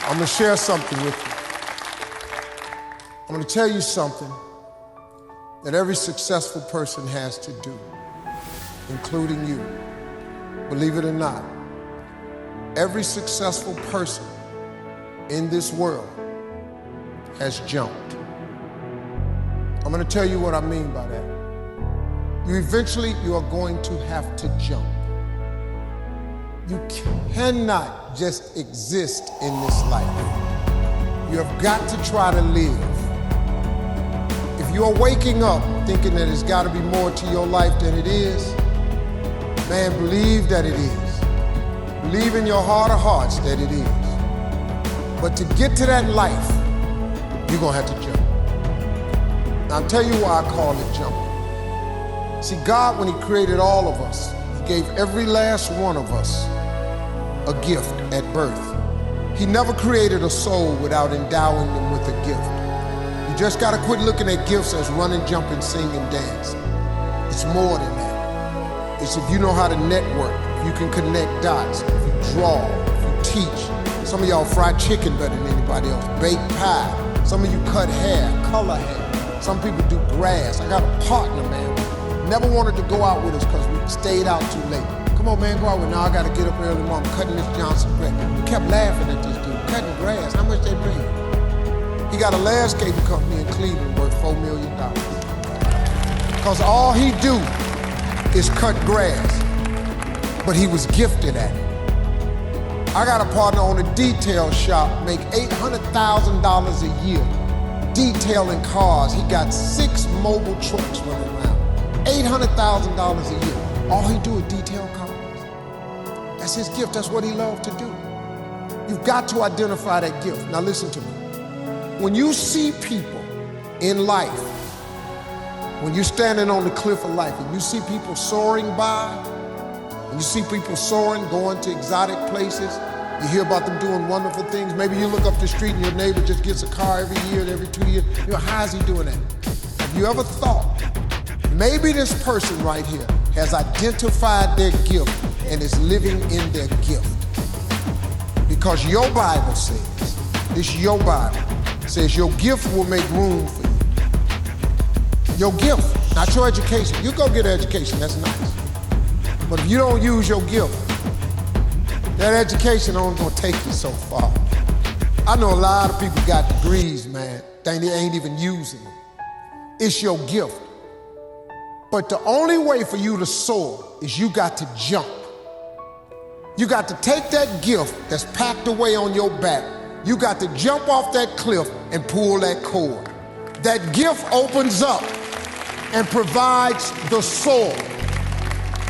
I'm gonna share something with you. I'm gonna tell you something that every successful person has to do, including you. Believe it or not, every successful person in this world has jumped. I'm gonna tell you what I mean by that. You are going to have to jump. You cannot just exist in this life. You have got to try to live. If you're waking up thinking that there's got to be more to your life than it is, man, believe that it is. Believe in your heart of hearts that it is. But to get to that life, you're going to have to jump. Now, I'll tell you why I call it jumping. See, God, when He created all of us, He gave every last one of us a gift at birth. He never created a soul without endowing them with a gift. You just gotta quit looking at gifts as running, jumping, singing, dancing. It's more than that. It's if you know how to network, if you can connect dots, if you draw, if you teach. Some of y'all fry chicken better than anybody else, bake pie. Some of you cut hair, color hair. Some people do grass. I got a partner, man. Never wanted to go out with us because we stayed out too late. Come on, man, go out with. Now I got to get up early tomorrow. I'm cutting this Johnson grass. We kept laughing at this dude, cutting grass. How much they pay? He got a landscaping company in Cleveland worth $4 million. Because all he do is cut grass. But he was gifted at it. I got a partner on a detail shop, make $800,000 a year detailing cars. He got 6 mobile trucks running around. $800,000 a year. All he do is detail cars. That's his gift. That's what he loved to do. You've got to identify that gift. Now listen to me. When you see people in life, when you're standing on the cliff of life and you see people soaring by, and you see people soaring, going to exotic places, you hear about them doing wonderful things. Maybe you look up the street and your neighbor just gets a car every year, every 2 years. You know, how is he doing that? Have you ever thought, maybe this person right here has identified their gift and is living in their gift? Because your Bible says, this your Bible, says your gift will make room for you. Your gift, not your education. You go get an education, that's nice. But if you don't use your gift, that education only gonna take you so far. I know a lot of people got degrees, man, they ain't even using them. It's your gift. But the only way for you to soar is you got to jump. You got to take that gift that's packed away on your back. You got to jump off that cliff and pull that cord. That gift opens up and provides the soar.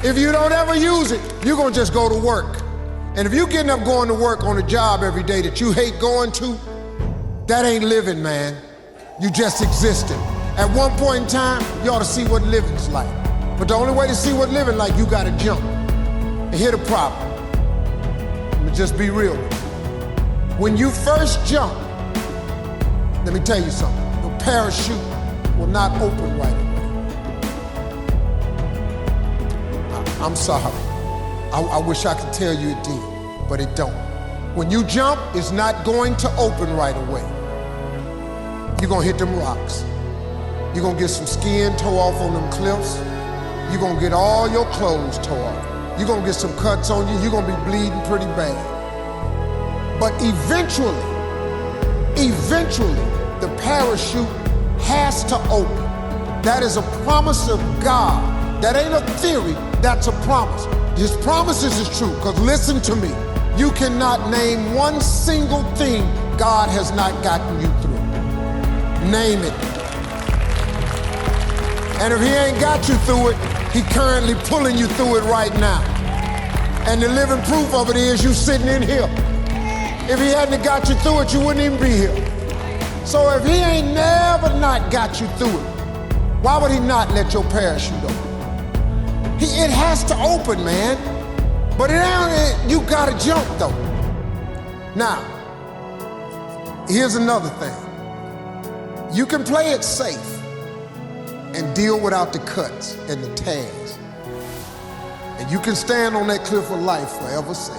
If you don't ever use it, you're gonna just go to work. And if you're getting up going to work on a job every day that you hate going to, that ain't living, man. You just existing. At one point in time, you ought to see what living's like. But the only way to see what living like, you gotta jump. And here's the problem. Let me just be real with you. When you first jump, let me tell you something. Your parachute will not open right away. I'm sorry. I wish I could tell you it did, but it don't. When you jump, it's not going to open right away. You're gonna hit them rocks. You're gonna get some skin tore off on them cliffs. You're gonna get all your clothes tore off. You're gonna get some cuts on you. You're gonna be bleeding pretty bad. But eventually, the parachute has to open. That is a promise of God. That ain't a theory, that's a promise. His promises is true, because listen to me. You cannot name one single thing God has not gotten you through. Name it. And if He ain't got you through it, He currently pulling you through it right now. And the living proof of it is you sitting in here. If He hadn't got you through it, you wouldn't even be here. So if He ain't never not got you through it, why would He not let your parachute open? It has to open, man. But you gotta jump though. Now, here's another thing. You can play it safe and deal without the cuts and the tears. And you can stand on that cliff of life forever safe.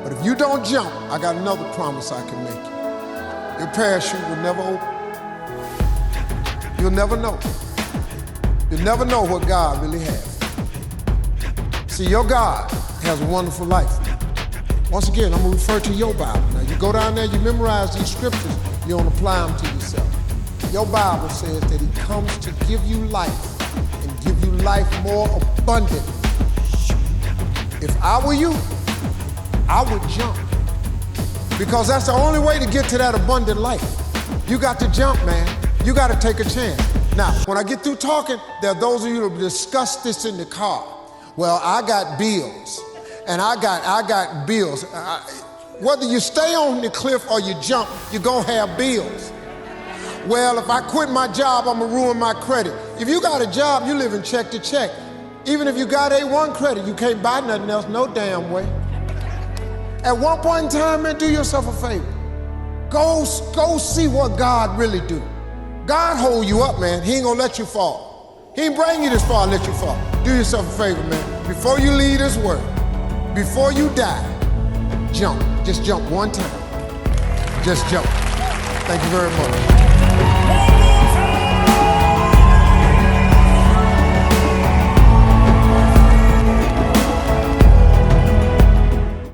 But if you don't jump, I got another promise I can make you. Your parachute will never open. You'll never know. You'll never know what God really has. See, your God has a wonderful life. Once again, I'm gonna refer to your Bible. Now, you go down there, you memorize these scriptures, you don't apply them to yourself. Your Bible says that he comes to give you life and give you life more abundant. If I were you, I would jump. Because that's the only way to get to that abundant life. You got to jump, man. You got to take a chance. Now, when I get through talking, there are those of you who discuss this in the car. Well, I got bills, and I got bills. Whether you stay on the cliff or you jump, you're gonna have bills. Well, if I quit my job, I'm gonna ruin my credit. If you got a job, you living check to check. Even if you got A1 credit, you can't buy nothing else, no damn way. At one point in time, man, do yourself a favor. Go see what God really do. God hold you up, man. He ain't gonna let you fall. He ain't bring you this far and let you fall. Do yourself a favor, man. Before you leave this world, before you die, jump. Just jump one time. Just jump. Thank you very much.